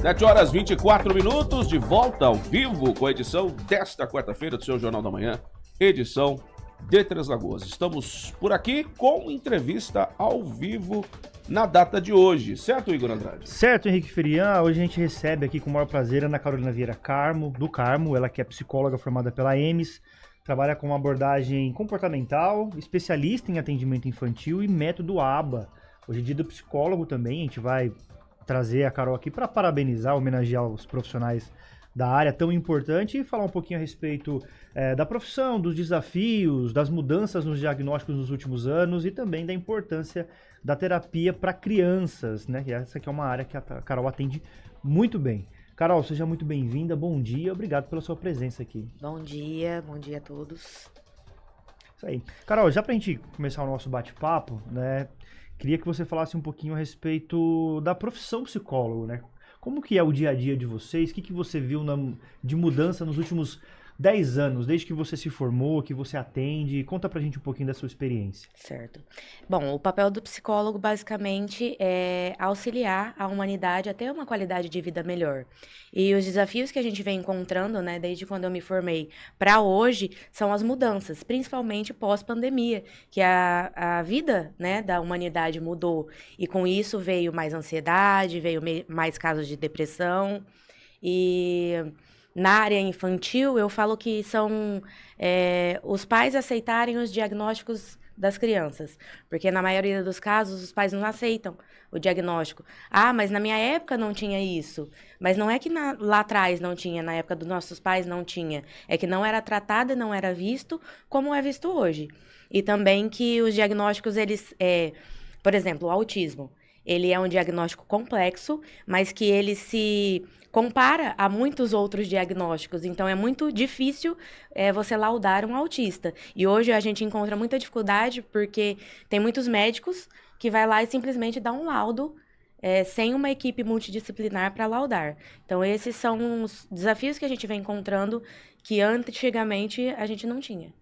7h24, de volta ao vivo com a edição desta quarta-feira do seu Jornal da Manhã, edição de Três Lagoas. Estamos por aqui com entrevista ao vivo na data de hoje, certo, Igor Andrade? Certo, Henrique Ferian. Hoje a gente recebe aqui com o maior prazer a Ana Carolina Vieira do Carmo, ela que é psicóloga formada pela EMES, trabalha com uma abordagem comportamental, especialista em atendimento infantil e método ABA. Hoje é dia do psicólogo também, a gente vai trazer a Carol aqui para parabenizar, homenagear os profissionais da área tão importante e falar um pouquinho a respeito da profissão, dos desafios, das mudanças nos diagnósticos nos últimos anos e também da importância da terapia para crianças, né? E essa aqui é uma área que a Carol atende muito bem. Carol, seja muito bem-vinda, bom dia, obrigado pela sua presença aqui. Bom dia a todos. Isso aí. Carol, já para a gente começar o nosso bate-papo, né? Queria que você falasse um pouquinho a respeito da profissão psicólogo, né? Como que é o dia a dia de vocês? O que você viu de mudança nos últimos 10 anos, desde que você se formou, que você atende? Conta pra gente um pouquinho da sua experiência. Certo. Bom, o papel do psicólogo basicamente é auxiliar a humanidade a ter uma qualidade de vida melhor. E os desafios que a gente vem encontrando, né, desde quando eu me formei para hoje, são as mudanças, principalmente pós-pandemia, que a vida, né, da humanidade mudou. E com isso veio mais ansiedade, veio mais casos de depressão. E na área infantil, eu falo que são os pais aceitarem os diagnósticos das crianças, porque na maioria dos casos os pais não aceitam o diagnóstico. Ah, mas na minha época não tinha isso. Mas não é que lá atrás não tinha, na época dos nossos pais não tinha. É que não era tratado e não era visto como é visto hoje. E também que os diagnósticos, eles, por exemplo, o autismo. Ele é um diagnóstico complexo, mas que ele se compara a muitos outros diagnósticos. Então, é muito difícil você laudar um autista. E hoje a gente encontra muita dificuldade porque tem muitos médicos que vai lá e simplesmente dá um laudo sem uma equipe multidisciplinar para laudar. Então, esses são os desafios que a gente vem encontrando que antigamente a gente não tinha.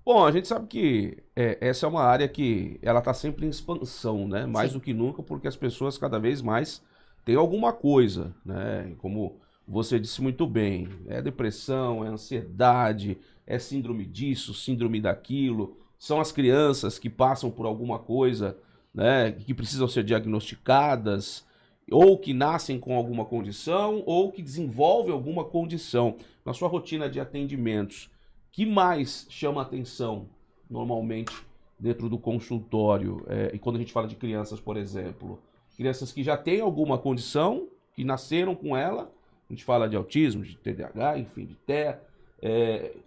Bom, a gente sabe que essa é uma área que ela está sempre em expansão, né? Mais do que nunca, porque as pessoas cada vez mais têm alguma coisa, né? Como você disse muito bem, é depressão, é ansiedade, é síndrome disso, síndrome daquilo. São as crianças que passam por alguma coisa, né? Que precisam ser diagnosticadas, ou que nascem com alguma condição, ou que desenvolvem alguma condição. Na sua rotina de atendimentos, que mais chama atenção, normalmente, dentro do consultório? E quando a gente fala de crianças, por exemplo, crianças que já têm alguma condição, que nasceram com ela, a gente fala de autismo, de TDAH, enfim, de TEA,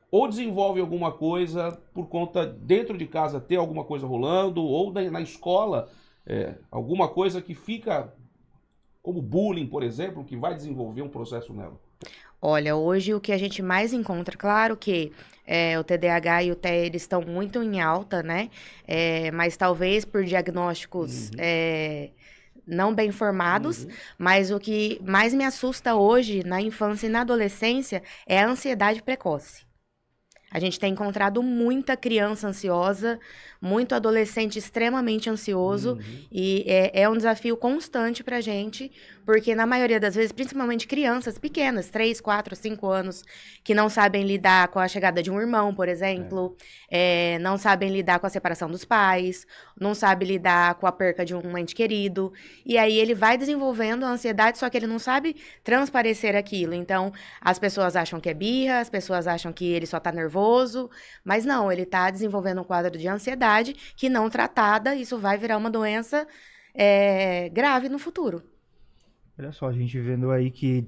ou desenvolve alguma coisa por conta, dentro de casa, ter alguma coisa rolando, ou na escola, alguma coisa que fica, como bullying, por exemplo, que vai desenvolver um processo nela. Olha, hoje o que a gente mais encontra, claro que o TDAH e o TEA, eles estão muito em alta, né? Mas talvez por diagnósticos não bem formados, mas o que mais me assusta hoje na infância e na adolescência é a ansiedade precoce. A gente tem encontrado muita criança ansiosa, muito adolescente extremamente ansioso, e é um desafio constante pra gente, porque na maioria das vezes, principalmente crianças pequenas, 3, 4, 5 anos, que não sabem lidar com a chegada de um irmão, por exemplo, não sabem lidar com a separação dos pais, não sabem lidar com a perca de um ente querido, e aí ele vai desenvolvendo a ansiedade, só que ele não sabe transparecer aquilo. Então, as pessoas acham que é birra, as pessoas acham que ele só tá nervoso, mas não, ele tá desenvolvendo um quadro de ansiedade que não tratada, isso vai virar uma doença grave no futuro. Olha só, a gente vendo aí que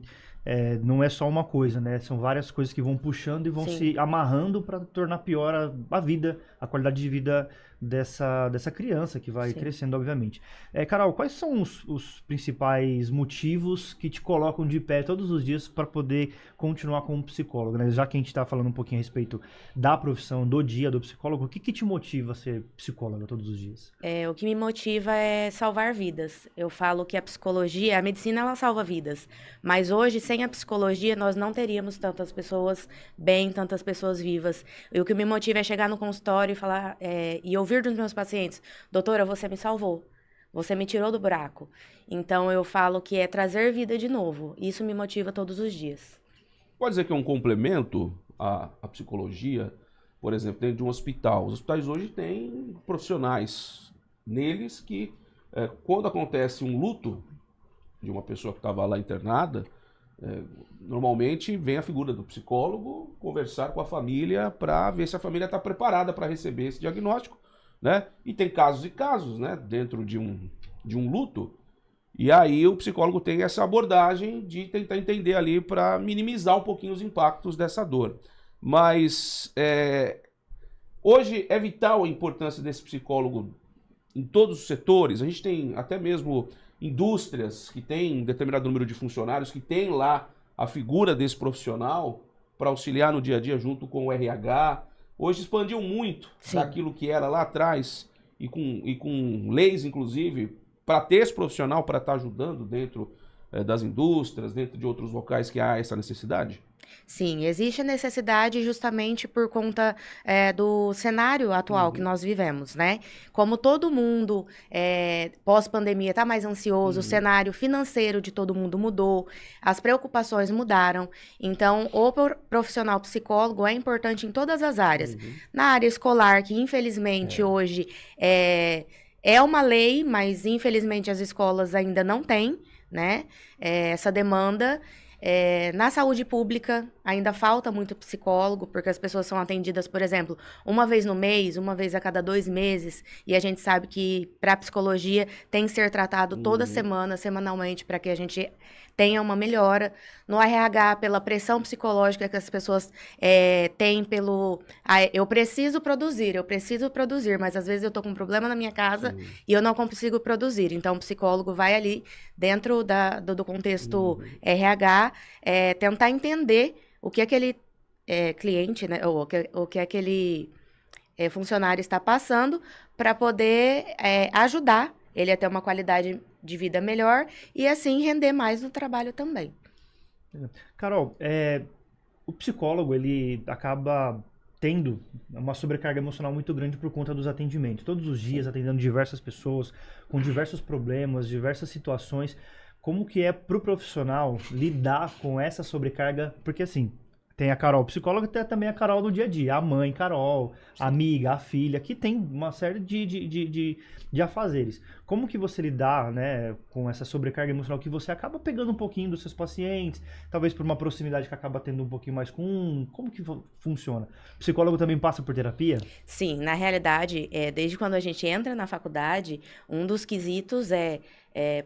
não é só uma coisa, né? São várias coisas que vão puxando e vão se amarrando para tornar pior a vida, a qualidade de vida dessa criança que vai crescendo, obviamente. Carol, quais são os principais motivos que te colocam de pé todos os dias para poder continuar como psicólogo, né? Já que a gente está falando um pouquinho a respeito da profissão, do dia do psicólogo, o que te motiva a ser psicóloga todos os dias? O que me motiva é salvar vidas. Eu falo que a psicologia, a medicina, ela salva vidas. Mas hoje, sem a psicologia, nós não teríamos tantas pessoas bem, tantas pessoas vivas. E o que me motiva é chegar no consultório e falar, e ouvir dos meus pacientes: doutora, você me salvou. Você me tirou do buraco. Então eu falo que é trazer vida de novo. Isso me motiva todos os dias. Pode dizer que é um complemento à psicologia, por exemplo, dentro de um hospital. Os hospitais hoje têm profissionais neles que, quando acontece um luto de uma pessoa que estava lá internada, normalmente vem a figura do psicólogo conversar com a família para ver se a família está preparada para receber esse diagnóstico, né? E tem casos e casos, né, dentro de um luto. E aí o psicólogo tem essa abordagem de tentar entender ali para minimizar um pouquinho os impactos dessa dor. Mas hoje é vital a importância desse psicólogo em todos os setores. A gente tem até mesmo indústrias que têm um determinado número de funcionários, que tem lá a figura desse profissional para auxiliar no dia a dia junto com o RH. Hoje expandiu muito Sim. daquilo que era lá atrás e com leis, inclusive, para ter esse profissional para estar ajudando dentro das indústrias, dentro de outros locais que há essa necessidade? Sim, existe a necessidade justamente por conta do cenário atual que nós vivemos, né? Como todo mundo, pós-pandemia, está mais ansioso, o cenário financeiro de todo mundo mudou, as preocupações mudaram. Então, o profissional psicólogo é importante em todas as áreas. Na área escolar, que infelizmente hoje é uma lei, mas infelizmente as escolas ainda não têm, né, essa demanda. Na saúde pública, ainda falta muito psicólogo, porque as pessoas são atendidas, por exemplo, uma vez no mês, uma vez a cada 2 meses, e a gente sabe que para a psicologia tem que ser tratado toda semana, semanalmente, para que a gente tenha uma melhora. No RH, pela pressão psicológica que as pessoas têm eu preciso produzir, mas às vezes eu estou com um problema na minha casa e eu não consigo produzir. Então, o psicólogo vai ali, dentro do contexto RH, tentar entender o que aquele cliente, né, ou o que aquele funcionário está passando, para poder ajudar ele a ter uma qualidade de vida melhor e assim render mais no trabalho também. Carol, o psicólogo ele acaba tendo uma sobrecarga emocional muito grande por conta dos atendimentos. Todos os dias atendendo diversas pessoas, com diversos problemas, diversas situações. Como que é pro profissional lidar com essa sobrecarga? Porque assim, tem a Carol psicóloga, tem também a Carol do dia a dia, a mãe Carol, a amiga, a filha, que tem uma série de afazeres. Como que você lidar, né, com essa sobrecarga emocional que você acaba pegando um pouquinho dos seus pacientes, talvez por uma proximidade que acaba tendo um pouquinho mais com um? Como que funciona? O psicólogo também passa por terapia? Sim, na realidade, desde quando a gente entra na faculdade, um dos quesitos é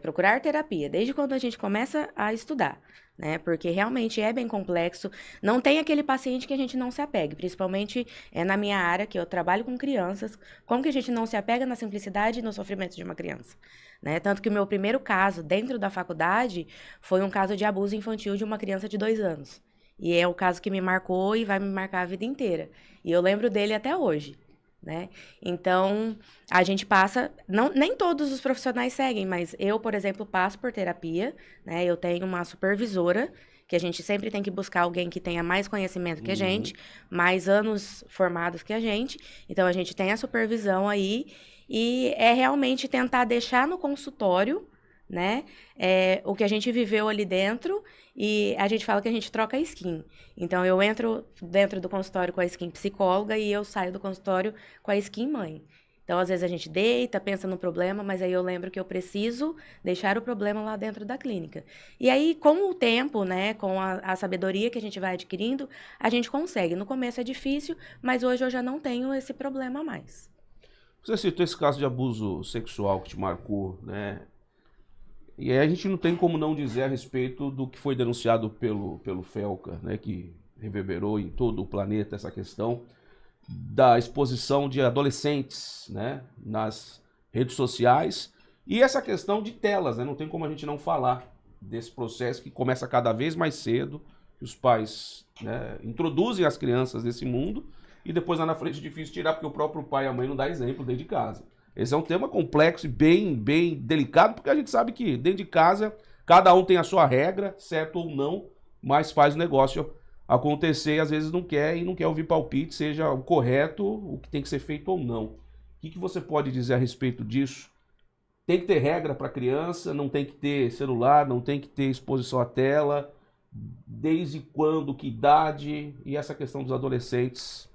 procurar terapia, desde quando a gente começa a estudar, né? Porque realmente é bem complexo. Não tem aquele paciente que a gente não se apegue, principalmente na minha área, que eu trabalho com crianças. Como que a gente não se apega na simplicidade e no sofrimento de uma criança? Né? Tanto que o meu primeiro caso dentro da faculdade foi um caso de abuso infantil de uma criança de 2 anos. E é o caso que me marcou e vai me marcar a vida inteira. E eu lembro dele até hoje. Né? Então, a gente passa, nem todos os profissionais seguem, mas eu, por exemplo, passo por terapia, né? Eu tenho uma supervisora, que a gente sempre tem que buscar alguém que tenha mais conhecimento que a gente, mais anos formados que a gente, então a gente tem a supervisão aí, e é realmente tentar deixar no consultório, né, o que a gente viveu ali dentro, e a gente fala que a gente troca a skin. Então, eu entro dentro do consultório com a skin psicóloga e eu saio do consultório com a skin mãe. Então, às vezes a gente deita, pensa no problema, mas aí eu lembro que eu preciso deixar o problema lá dentro da clínica. E aí, com o tempo, né, com a sabedoria que a gente vai adquirindo, a gente consegue. No começo é difícil, mas hoje eu já não tenho esse problema mais. Você citou esse caso de abuso sexual que te marcou, né? E aí a gente não tem como não dizer a respeito do que foi denunciado pelo Felca, né, que reverberou em todo o planeta essa questão da exposição de adolescentes, né, nas redes sociais, e essa questão de telas, né, não tem como a gente não falar desse processo que começa cada vez mais cedo, que os pais, né, introduzem as crianças nesse mundo e depois lá na frente é difícil tirar porque o próprio pai e a mãe não dá exemplo dentro de casa. Esse é um tema complexo e bem delicado, porque a gente sabe que dentro de casa cada um tem a sua regra, certo ou não, mas faz o negócio acontecer e às vezes não quer ouvir palpite, seja o correto, o que tem que ser feito ou não. O que você pode dizer a respeito disso? tem que ter regra para criança, não tem que ter celular, não tem que ter exposição à tela, desde quando, que idade, e essa questão dos adolescentes.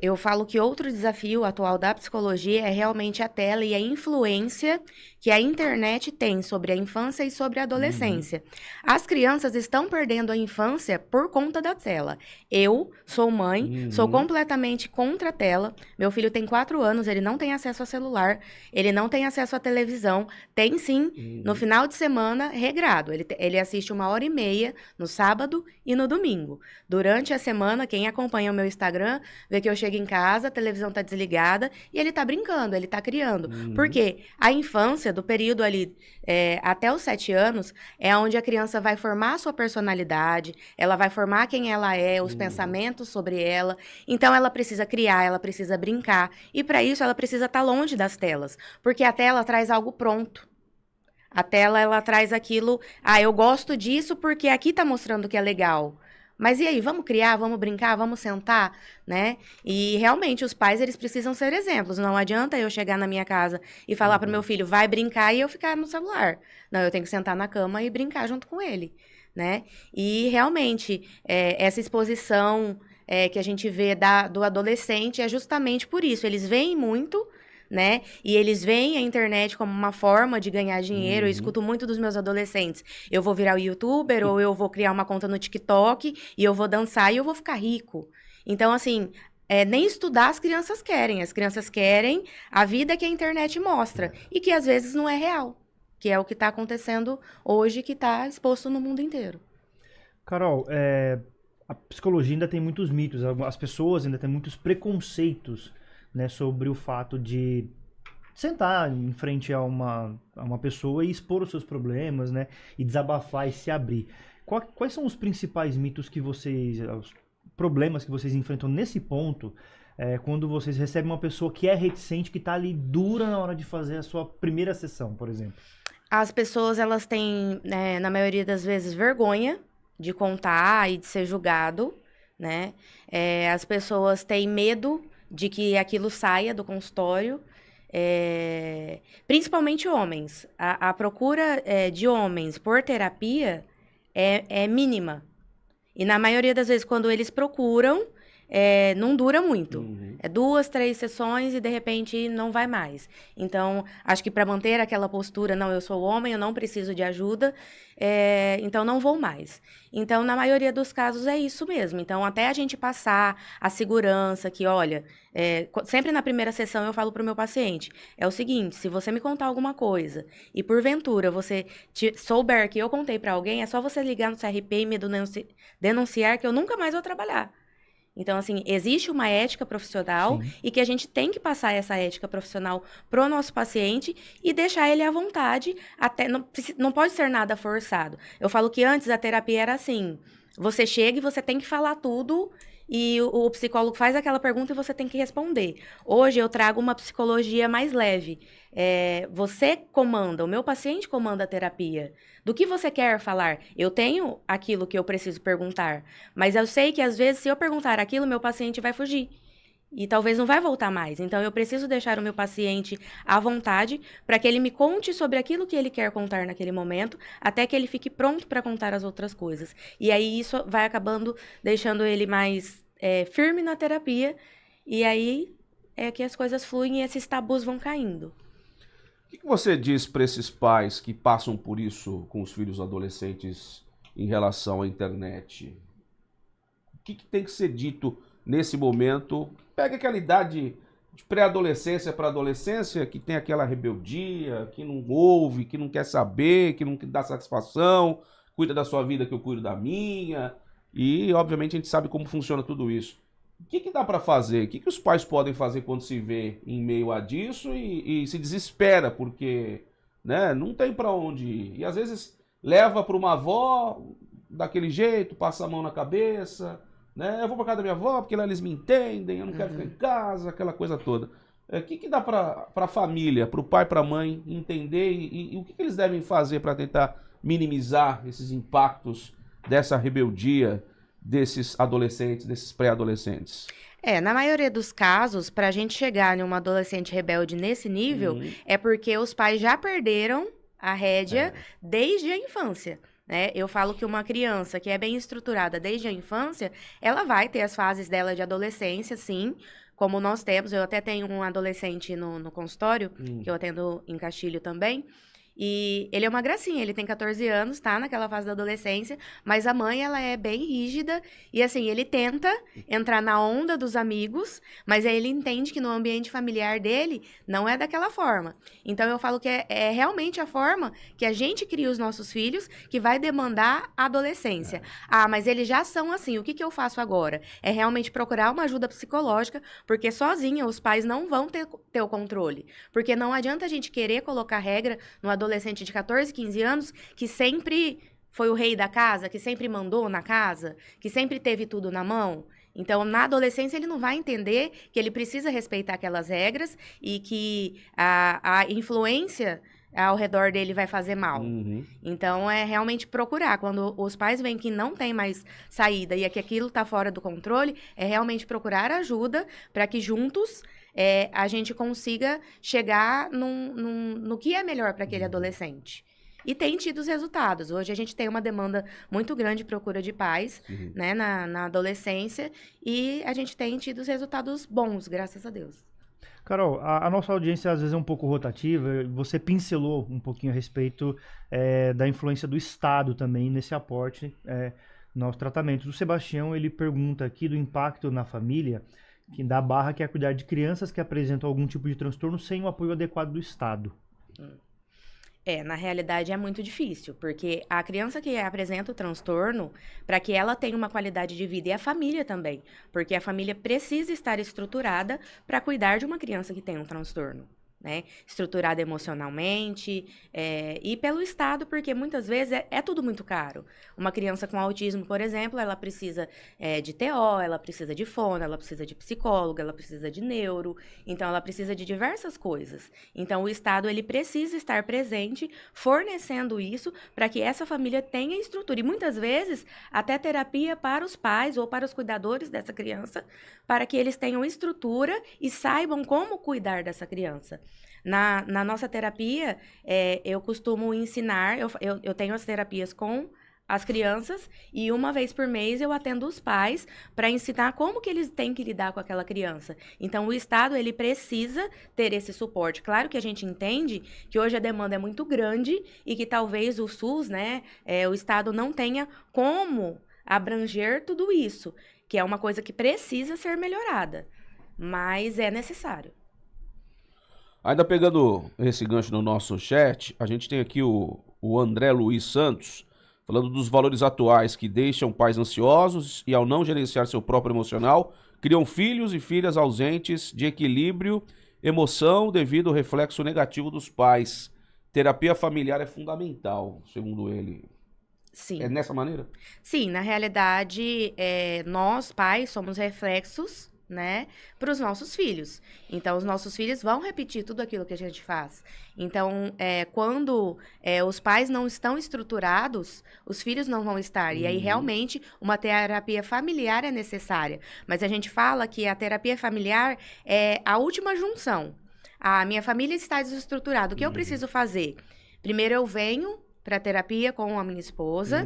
Eu falo que outro desafio atual da psicologia é realmente a tela e a influência que a internet tem sobre a infância e sobre a adolescência. As crianças estão perdendo a infância por conta da tela. Eu sou mãe, sou completamente contra a tela. Meu filho tem 4 anos, ele não tem acesso a celular, ele não tem acesso à televisão. Tem sim, no final de semana, regrado. Ele assiste 1h30 no sábado e no domingo. Durante a semana, quem acompanha o meu Instagram vê que eu chego em casa, a televisão tá desligada e ele tá brincando, ele tá criando. Porque a infância, do período ali até os 7 anos, é onde a criança vai formar a sua personalidade, ela vai formar quem ela é, os pensamentos sobre ela. Então, ela precisa criar, ela precisa brincar. E para isso, ela precisa estar longe das telas. Porque a tela traz algo pronto. A tela, ela traz aquilo... eu gosto disso porque aqui tá mostrando que é legal. Mas e aí, vamos criar, vamos brincar, vamos sentar, né? E realmente os pais, eles precisam ser exemplos. Não adianta eu chegar na minha casa e falar pro meu filho, vai brincar e eu ficar no celular. Não, eu tenho que sentar na cama e brincar junto com ele, né? E realmente, essa exposição que a gente vê do adolescente é justamente por isso. Eles veem muito, né? E eles veem a internet como uma forma de ganhar dinheiro. Eu escuto muito dos meus adolescentes. Eu vou virar youtuber ou eu vou criar uma conta no TikTok e eu vou dançar e eu vou ficar rico. Então, assim, nem estudar as crianças querem. As crianças querem a vida que a internet mostra e que às vezes não é real. Que é o que está acontecendo hoje, que está exposto no mundo inteiro. Carol, a psicologia ainda tem muitos mitos. As pessoas ainda têm muitos preconceitos, né, sobre o fato de sentar em frente a uma pessoa e expor os seus problemas, né, e desabafar e se abrir. Quais são os principais mitos que os problemas que vocês enfrentam nesse ponto, quando vocês recebem uma pessoa que é reticente, que está ali dura na hora de fazer a sua primeira sessão, por exemplo? As pessoas, elas têm, na maioria das vezes, vergonha de contar e de ser julgado, né? As pessoas têm medo de que aquilo saia do consultório, principalmente homens. A procura de homens por terapia é mínima. E na maioria das vezes, quando eles procuram, não dura muito. 2, 3 sessões e, de repente, não vai mais. Então, acho que para manter aquela postura, não, eu sou homem, eu não preciso de ajuda, então não vou mais. Então, na maioria dos casos, é isso mesmo. Então, até a gente passar a segurança que, olha, sempre na primeira sessão eu falo para o meu paciente, é o seguinte, se você me contar alguma coisa e, porventura, você souber que eu contei para alguém, é só você ligar no CRP e me denunciar que eu nunca mais vou trabalhar. Então, assim, existe uma ética profissional e que a gente tem que passar essa ética profissional pro nosso paciente e deixar ele à vontade, até não pode ser nada forçado. Eu falo que antes a terapia era assim, você chega e você tem que falar tudo e o psicólogo faz aquela pergunta e você tem que responder. Hoje eu trago uma psicologia mais leve. Você comanda, o meu paciente comanda a terapia. Do que você quer falar? Eu tenho aquilo que eu preciso perguntar, mas eu sei que às vezes se eu perguntar aquilo, meu paciente vai fugir. E talvez não vai voltar mais. Então, eu preciso deixar o meu paciente à vontade para que ele me conte sobre aquilo que ele quer contar naquele momento, até que ele fique pronto para contar as outras coisas. E aí, isso vai acabando deixando ele mais firme na terapia. E aí, é que as coisas fluem e esses tabus vão caindo. O que você diz para esses pais que passam por isso com os filhos adolescentes em relação à internet? O que tem que ser dito nesse momento? Pega aquela idade de pré-adolescência para adolescência, que tem aquela rebeldia, que não ouve, que não quer saber, que não dá satisfação, cuida da sua vida que eu cuido da minha. E, obviamente, a gente sabe como funciona tudo isso. O que dá para fazer? O que os pais podem fazer quando se vê em meio a disso e se desespera, porque, né, não tem para onde ir. E, às vezes, leva para uma avó daquele jeito, passa a mão na cabeça, né? Eu vou para casa da minha avó porque lá eles me entendem, eu não quero ficar em casa, aquela coisa toda. O que dá para a família, para o pai, para a mãe entender e o que eles devem fazer para tentar minimizar esses impactos dessa rebeldia desses adolescentes, desses pré-adolescentes? Na maioria dos casos, para a gente chegar em uma adolescente rebelde nesse nível, é porque os pais já perderam a rédea desde a infância. Né? Eu falo que uma criança que é bem estruturada desde a infância, ela vai ter as fases dela de adolescência, sim, como nós temos. Eu até tenho um adolescente no consultório, que eu atendo em Castilho também, e ele é uma gracinha, ele tem 14 anos, tá naquela fase da adolescência, mas a mãe, ela é bem rígida, e assim, ele tenta entrar na onda dos amigos, mas aí ele entende que no ambiente familiar dele não é daquela forma. Então eu falo que é realmente a forma que a gente cria os nossos filhos que vai demandar a adolescência. Mas eles já são assim, o que eu faço agora? É realmente procurar uma ajuda psicológica, porque sozinha os pais não vão ter o controle. Porque não adianta a gente querer colocar regra no adolescente de 14, 15 anos, que sempre foi o rei da casa, que sempre mandou na casa, que sempre teve tudo na mão. Então, na adolescência, ele não vai entender que ele precisa respeitar aquelas regras e que a influência ao redor dele vai fazer mal. Então, é realmente procurar. Quando os pais veem que não tem mais saída e que aquilo está fora do controle, é realmente procurar ajuda para que juntos a gente consiga chegar no que é melhor para aquele adolescente. E tem tido os resultados. Hoje a gente tem uma demanda muito grande de procura de pais, né, na adolescência, e a gente tem tido os resultados bons, graças a Deus. Carol, a nossa audiência às vezes é um pouco rotativa. Você pincelou um pouquinho a respeito da influência do Estado também nesse aporte no tratamento. O Sebastião, ele pergunta aqui do impacto na família que da barra que é cuidar de crianças que apresentam algum tipo de transtorno sem o apoio adequado do Estado. Na realidade é muito difícil, porque a criança que apresenta o transtorno, para que ela tenha uma qualidade de vida, e a família também, porque a família precisa estar estruturada para cuidar de uma criança que tem um transtorno. Né? Estruturada emocionalmente e pelo Estado, porque muitas vezes é tudo muito caro. Uma criança com autismo, por exemplo, ela precisa de TO, ela precisa de fono, ela precisa de psicólogo, ela precisa de neuro, então ela precisa de diversas coisas. Então o Estado ele precisa estar presente, fornecendo isso para que essa família tenha estrutura. E muitas vezes até terapia para os pais ou para os cuidadores dessa criança, para que eles tenham estrutura e saibam como cuidar dessa criança. Na nossa terapia, eu costumo ensinar, eu tenho as terapias com as crianças e uma vez por mês eu atendo os pais para ensinar como que eles têm que lidar com aquela criança. Então, o Estado, ele precisa ter esse suporte. Claro que a gente entende que hoje a demanda é muito grande e que talvez o SUS, né, o Estado não tenha como abranger tudo isso, que é uma coisa que precisa ser melhorada, mas é necessário. Ainda pegando esse gancho no nosso chat, a gente tem aqui o André Luiz Santos, falando dos valores atuais que deixam pais ansiosos e, ao não gerenciar seu próprio emocional, criam filhos e filhas ausentes de equilíbrio, emoção devido ao reflexo negativo dos pais. Terapia familiar é fundamental, segundo ele. Sim. É dessa maneira? Sim, na realidade, nós, pais, somos reflexos, né, para os nossos filhos. Então, os nossos filhos vão repetir tudo aquilo que a gente faz. Então, quando os pais não estão estruturados, os filhos não vão estar. E aí, realmente, uma terapia familiar é necessária. Mas a gente fala que a terapia familiar é a última junção. A minha família está desestruturada. O que eu preciso fazer? Primeiro, eu venho para a terapia com a minha esposa,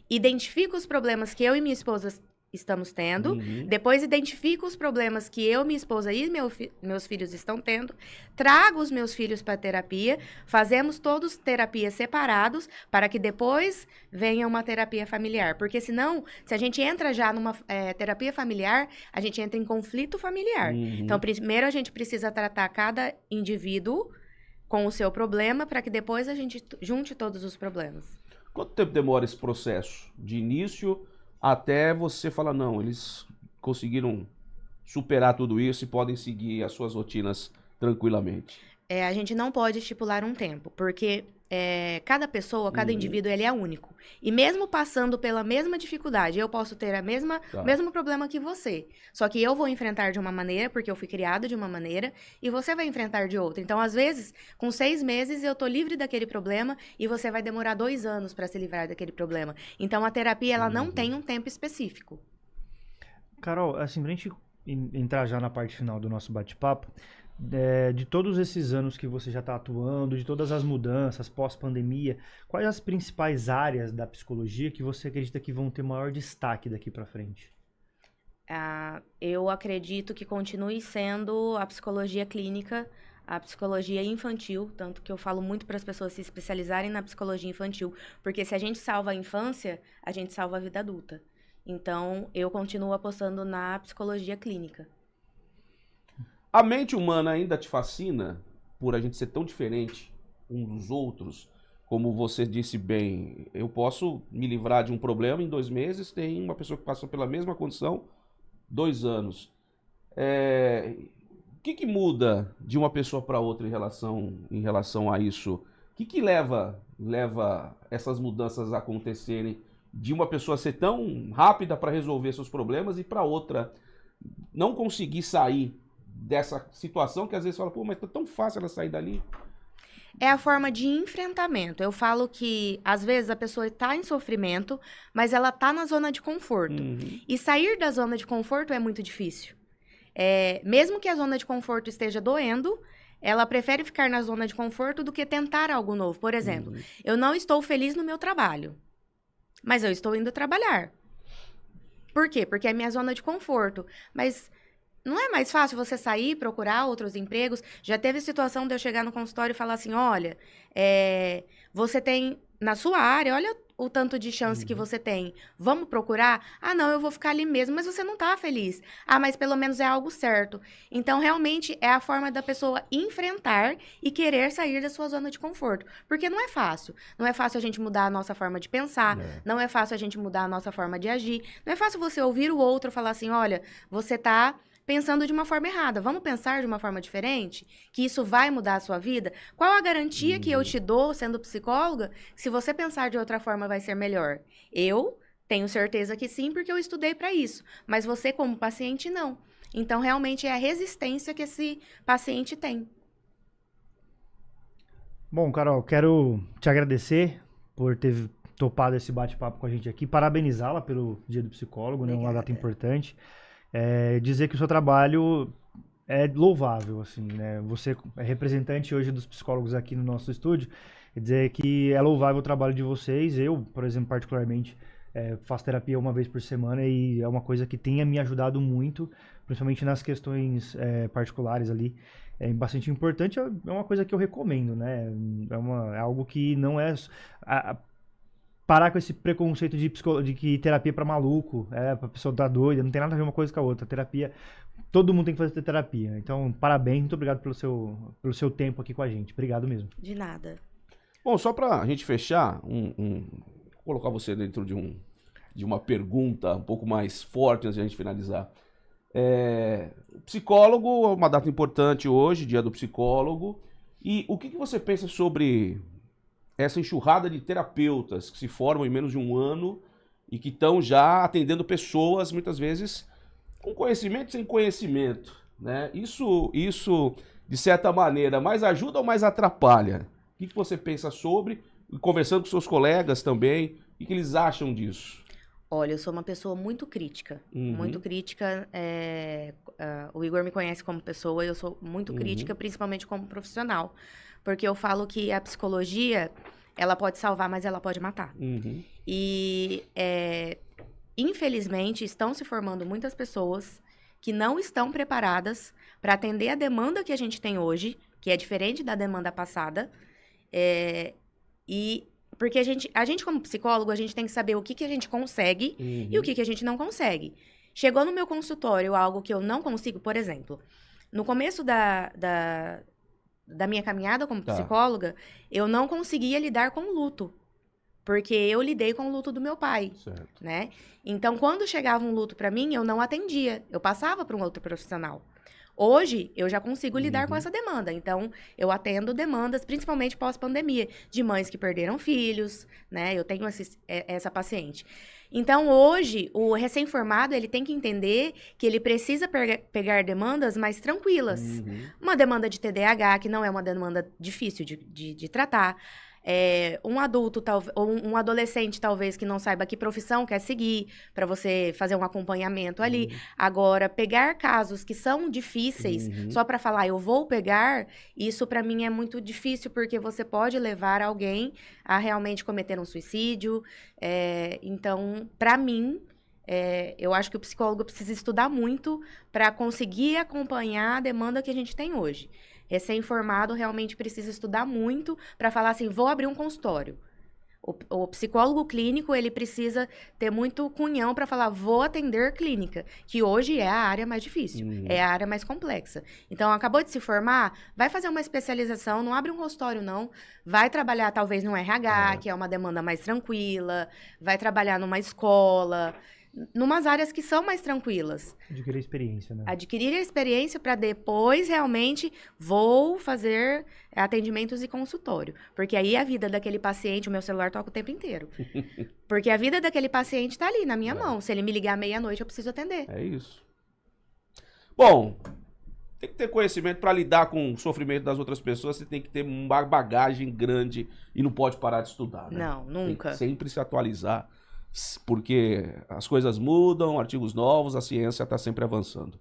identifico os problemas que eu e minha esposa estamos tendo, depois identifico os problemas que eu, minha esposa e meus filhos estão tendo, trago os meus filhos para a terapia, fazemos todos terapias separados, para que depois venha uma terapia familiar, porque senão, se a gente entra já numa terapia familiar, a gente entra em conflito familiar. Então, primeiro a gente precisa tratar cada indivíduo com o seu problema, para que depois a gente junte todos os problemas. Quanto tempo demora esse processo? De início até você falar, não, eles conseguiram superar tudo isso e podem seguir as suas rotinas tranquilamente? A gente não pode estipular um tempo, porque cada pessoa, cada indivíduo, ele é único. E mesmo passando pela mesma dificuldade, eu posso ter o mesmo problema que você. Só que eu vou enfrentar de uma maneira, porque eu fui criado de uma maneira, e você vai enfrentar de outra. Então, às vezes, com 6 meses, eu tô livre daquele problema, e você vai demorar 2 anos para se livrar daquele problema. Então, a terapia, ela não tem um tempo específico. Carol, assim, pra gente entrar já na parte final do nosso bate-papo. De todos esses anos que você já está atuando, de todas as mudanças pós-pandemia, quais as principais áreas da psicologia que você acredita que vão ter maior destaque daqui para frente? Eu acredito que continue sendo a psicologia clínica, a psicologia infantil, tanto que eu falo muito para as pessoas se especializarem na psicologia infantil, porque se a gente salva a infância, a gente salva a vida adulta. Então, eu continuo apostando na psicologia clínica. A mente humana ainda te fascina por a gente ser tão diferente um dos outros? Como você disse bem, eu posso me livrar de um problema em 2 meses, tem uma pessoa que passou pela mesma condição 2 anos. O que muda de uma pessoa para outra em relação a isso? O que leva essas mudanças a acontecerem de uma pessoa ser tão rápida para resolver seus problemas e para outra não conseguir sair dessa situação que às vezes fala, pô, mas tá tão fácil ela sair dali? É a forma de enfrentamento. Eu falo que, às vezes, a pessoa está em sofrimento, mas ela está na zona de conforto. E sair da zona de conforto é muito difícil. Mesmo que a zona de conforto esteja doendo, ela prefere ficar na zona de conforto do que tentar algo novo. Por exemplo, eu não estou feliz no meu trabalho, mas eu estou indo trabalhar. Por quê? Porque é minha zona de conforto. Mas não é mais fácil você sair e procurar outros empregos? Já teve situação de eu chegar no consultório e falar assim, olha, você tem na sua área, olha o tanto de chance que você tem. Vamos procurar? Ah, não, eu vou ficar ali mesmo, mas você não tá feliz. Ah, mas pelo menos é algo certo. Então, realmente, é a forma da pessoa enfrentar e querer sair da sua zona de conforto. Porque não é fácil. Não é fácil a gente mudar a nossa forma de pensar, não é fácil a gente mudar a nossa forma de agir, não é fácil você ouvir o outro falar assim, olha, você tá pensando de uma forma errada. Vamos pensar de uma forma diferente? Que isso vai mudar a sua vida? Qual a garantia que eu te dou, sendo psicóloga, que se você pensar de outra forma vai ser melhor? Eu tenho certeza que sim, porque eu estudei para isso. Mas você, como paciente, não. Então, realmente, é a resistência que esse paciente tem. Bom, Carol, quero te agradecer por ter topado esse bate-papo com a gente aqui. Parabenizá-la pelo Dia do Psicólogo, né? Uma data importante. Dizer que o seu trabalho é louvável, assim, né? Você é representante hoje dos psicólogos aqui no nosso estúdio, dizer que é louvável o trabalho de vocês. Eu, por exemplo, particularmente, faço terapia uma vez por semana e é uma coisa que tem me ajudado muito, principalmente nas questões particulares ali. É bastante importante, é uma coisa que eu recomendo, né? É algo que não é... parar com esse preconceito de que terapia é pra maluco, pra pessoa tá doida, não tem nada a ver uma coisa com a outra. Terapia, todo mundo tem que fazer terapia. Então, parabéns, muito obrigado pelo seu tempo aqui com a gente. Obrigado mesmo. De nada. Bom, só pra gente fechar, vou colocar você dentro de uma pergunta um pouco mais forte antes de a gente finalizar. O psicólogo é uma data importante hoje, Dia do Psicólogo. E o que você pensa sobre essa enxurrada de terapeutas que se formam em menos de 1 ano e que estão já atendendo pessoas, muitas vezes, com conhecimento e sem conhecimento, né? Isso, de certa maneira, mais ajuda ou mais atrapalha? O que você pensa sobre, conversando com seus colegas também, o que eles acham disso? Olha, eu sou uma pessoa muito crítica. Muito crítica. O Igor me conhece como pessoa e eu sou muito crítica, principalmente como profissional. Porque eu falo que a psicologia, ela pode salvar, mas ela pode matar. E, infelizmente, estão se formando muitas pessoas que não estão preparadas para atender a demanda que a gente tem hoje, que é diferente da demanda passada. Porque a gente como psicólogo, a gente tem que saber o que a gente consegue e o que a gente não consegue. Chegou no meu consultório algo que eu não consigo, por exemplo, no começo da minha caminhada como psicóloga, eu não conseguia lidar com o luto. Porque eu lidei com o luto do meu pai, né? Então, quando chegava um luto para mim, eu não atendia. Eu passava para um outro profissional. Hoje, eu já consigo lidar com essa demanda. Então, eu atendo demandas, principalmente pós-pandemia, de mães que perderam filhos, né? Eu tenho essa paciente. Então, hoje, o recém-formado, ele tem que entender que ele precisa pegar demandas mais tranquilas. Uma demanda de TDAH, que não é uma demanda difícil de tratar. um adulto, ou um adolescente, talvez, que não saiba que profissão quer seguir, para você fazer um acompanhamento ali. Agora, pegar casos que são difíceis, só para falar, eu vou pegar, isso para mim é muito difícil, porque você pode levar alguém a realmente cometer um suicídio. Então, para mim, eu acho que o psicólogo precisa estudar muito para conseguir acompanhar a demanda que a gente tem hoje. Recém-formado realmente precisa estudar muito para falar assim, vou abrir um consultório. O psicólogo clínico, ele precisa ter muito cunhão para falar, vou atender clínica, que hoje é a área mais difícil, é a área mais complexa. Então, acabou de se formar, vai fazer uma especialização, não abre um consultório não, vai trabalhar talvez no RH, que é uma demanda mais tranquila, vai trabalhar numa escola, numas áreas que são mais tranquilas. Adquirir experiência, né? Adquirir a experiência para depois realmente vou fazer atendimentos e consultório. Porque aí a vida daquele paciente, o meu celular toca o tempo inteiro. Porque a vida daquele paciente está ali na minha mão. Se ele me ligar meia-noite, eu preciso atender. É isso. Bom, tem que ter conhecimento para lidar com o sofrimento das outras pessoas. Você tem que ter uma bagagem grande e não pode parar de estudar, né? Não, nunca. Tem que sempre se atualizar. Porque as coisas mudam, artigos novos, a ciência está sempre avançando.